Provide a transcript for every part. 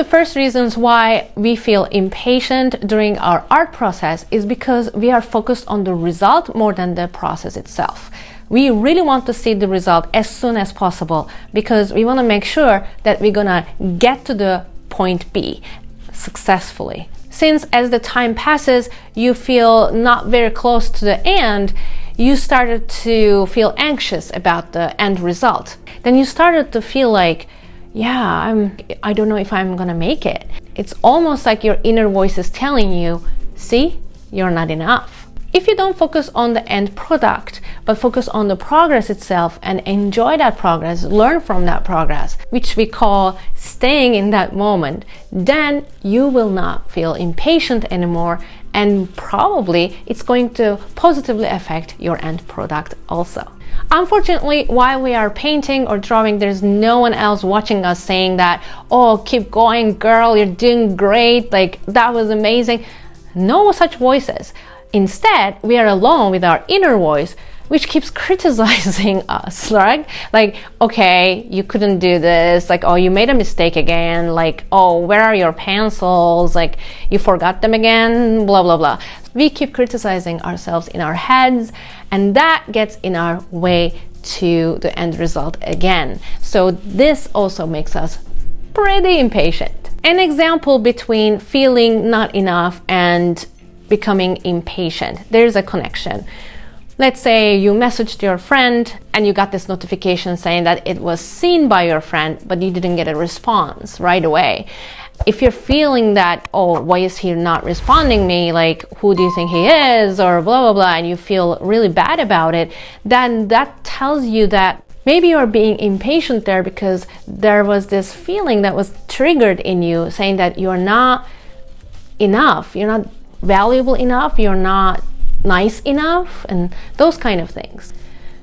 the first reasons why we feel impatient during our art process is because we are focused on the result more than the process itself. We really want to see the result as soon as possible because we want to make sure that we're gonna get to the point B successfully. Since as the time passes, you feel not very close to the end, you started to feel anxious about the end result. Then you started to feel like, yeah, I don't know if I'm gonna make it. It's almost like your inner voice is telling you, see, you're not enough. If you don't focus on the end product, but focus on the progress itself and enjoy that progress, learn from that progress, which we call staying in that moment, then you will not feel impatient anymore, and probably it's going to positively affect your end product also. Unfortunately, while we are painting or drawing, there's no one else watching us saying that, oh, keep going, girl, you're doing great, like that was amazing. No such voices. Instead, we are alone with our inner voice, which keeps criticizing us, right? Like, okay, you couldn't do this. Like, oh, you made a mistake again. Like, oh, where are your pencils? Like, you forgot them again, blah, blah, blah. We keep criticizing ourselves in our heads, and that gets in our way to the end result again. So this also makes us pretty impatient. An example between feeling not enough and becoming impatient. There's a connection. Let's say you messaged your friend and you got this notification saying that it was seen by your friend, but you didn't get a response right away. If you're feeling that, oh, why is he not responding me? Like, who do you think he is? Or blah, blah, blah, and you feel really bad about it, then that tells you that maybe you're being impatient there because there was this feeling that was triggered in you saying that you're not enough, you're not valuable enough, you're not nice enough, and those kind of things.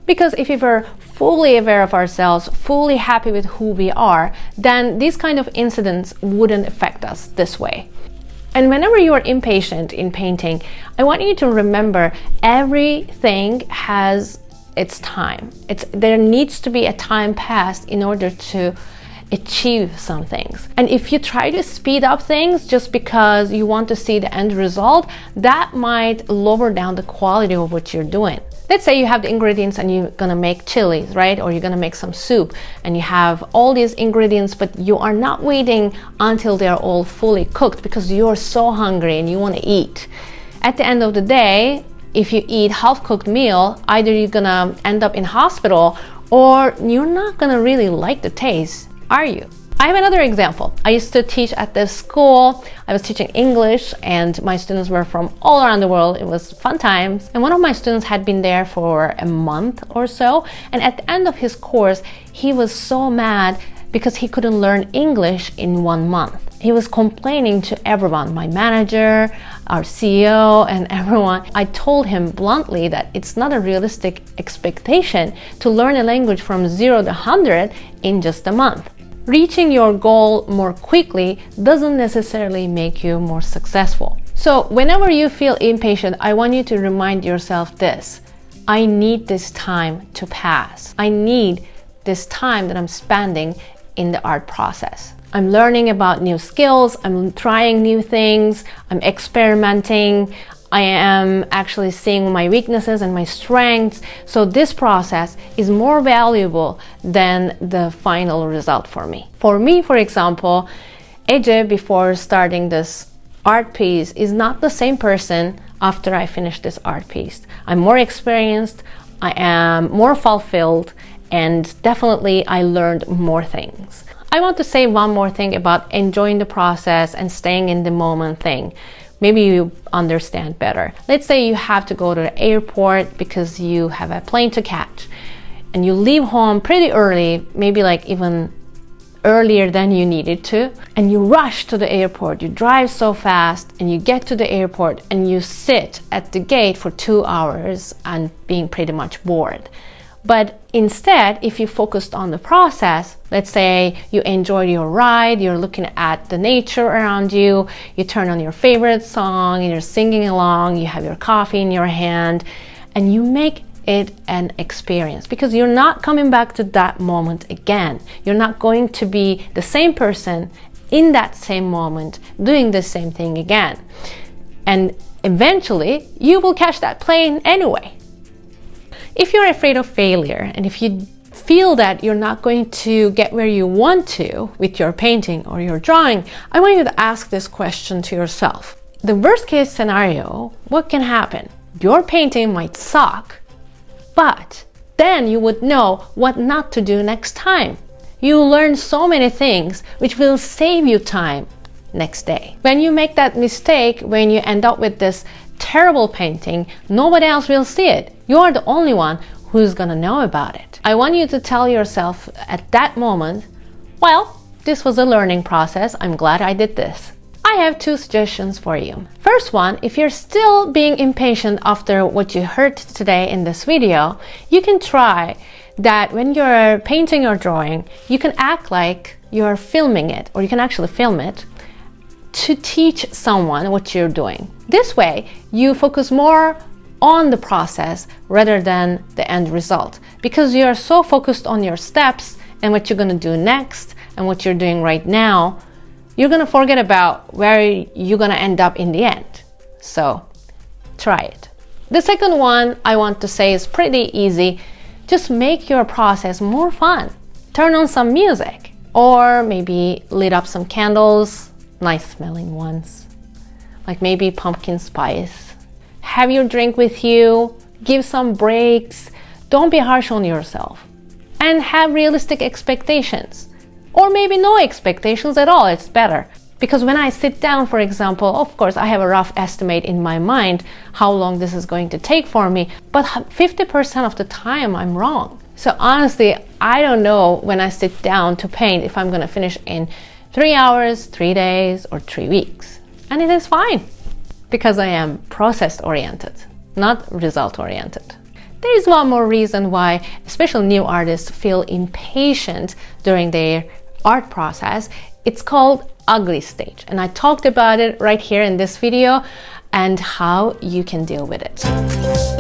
Because if we were fully aware of ourselves, fully happy with who we are, then these kind of incidents wouldn't affect us this way. And whenever you are impatient in painting, I want you to remember everything has its time. There needs to be a time passed in order to achieve some things. And if you try to speed up things just because you want to see the end result, that might lower down the quality of what you're doing. Let's say you have the ingredients and you're gonna make chilies, right? Or you're gonna make some soup and you have all these ingredients, but you are not waiting until they're all fully cooked because you're so hungry and you wanna eat. At the end of the day, if you eat half-cooked meal, either you're gonna end up in hospital or you're not gonna really like the taste. Are you? I have another example. I used to teach at this school. I was teaching English and my students were from all around the world. It was fun times. And one of my students had been there for a month or so. And at the end of his course, he was so mad because he couldn't learn English in 1 month. He was complaining to everyone, my manager, our CEO, and everyone. I told him bluntly that it's not a realistic expectation to learn a language from 0 to 100 in just a month. Reaching your goal more quickly doesn't necessarily make you more successful. So whenever you feel impatient, I want you to remind yourself this: I need this time to pass. I need this time that I'm spending in the art process. I'm learning about new skills, I'm trying new things, I'm experimenting, I am actually seeing my weaknesses and my strengths. So this process is more valuable than the final result for me. For me, for example, Ece, before starting this art piece, is not the same person after I finish this art piece. I'm more experienced, I am more fulfilled, and definitely I learned more things. I want to say one more thing about enjoying the process and staying in the moment thing. Maybe you understand better. Let's say you have to go to the airport because you have a plane to catch and you leave home pretty early, maybe like even earlier than you needed to, and you rush to the airport. You drive so fast and you get to the airport and you sit at the gate for 2 hours and being pretty much bored. But instead, if you focused on the process, let's say you enjoyed your ride, you're looking at the nature around you, you turn on your favorite song, and you're singing along, you have your coffee in your hand, and you make it an experience because you're not coming back to that moment again. You're not going to be the same person in that same moment, doing the same thing again. And eventually, you will catch that plane anyway. If you're afraid of failure, and if you feel that you're not going to get where you want to with your painting or your drawing, I want you to ask this question to yourself. The worst case scenario, what can happen? Your painting might suck, but then you would know what not to do next time. You learn so many things which will save you time next day. When you make that mistake, when you end up with this terrible painting, nobody else will see it. You are the only one who's gonna know about it. I want you to tell yourself at that moment, well, this was a learning process. I'm glad I did this. I have 2 suggestions for you. First one, if you're still being impatient after what you heard today in this video, you can try that when you're painting or drawing, you can act like you're filming it, or you can actually film it to teach someone what you're doing. This way, you focus more on the process rather than the end result, because you're so focused on your steps and what you're going to do next and what you're doing right now, you're going to forget about where you're going to end up in the end. So try it. The second one I want to say is pretty easy. Just make your process more fun. Turn on some music, or maybe lit up some candles, nice smelling ones, like maybe pumpkin spice. Have your drink with you, give some breaks, don't be harsh on yourself, and have realistic expectations. Or maybe no expectations at all, it's better. Because when I sit down, for example, of course, I have a rough estimate in my mind how long this is going to take for me, but 50% of the time I'm wrong. So honestly, I don't know when I sit down to paint if I'm going to finish in 3 hours, 3 days, or 3 weeks. And it is fine, because I am process-oriented, not result-oriented. There is one more reason why especially new artists feel impatient during their art process. It's called ugly stage, and I talked about it right here in this video and how you can deal with it.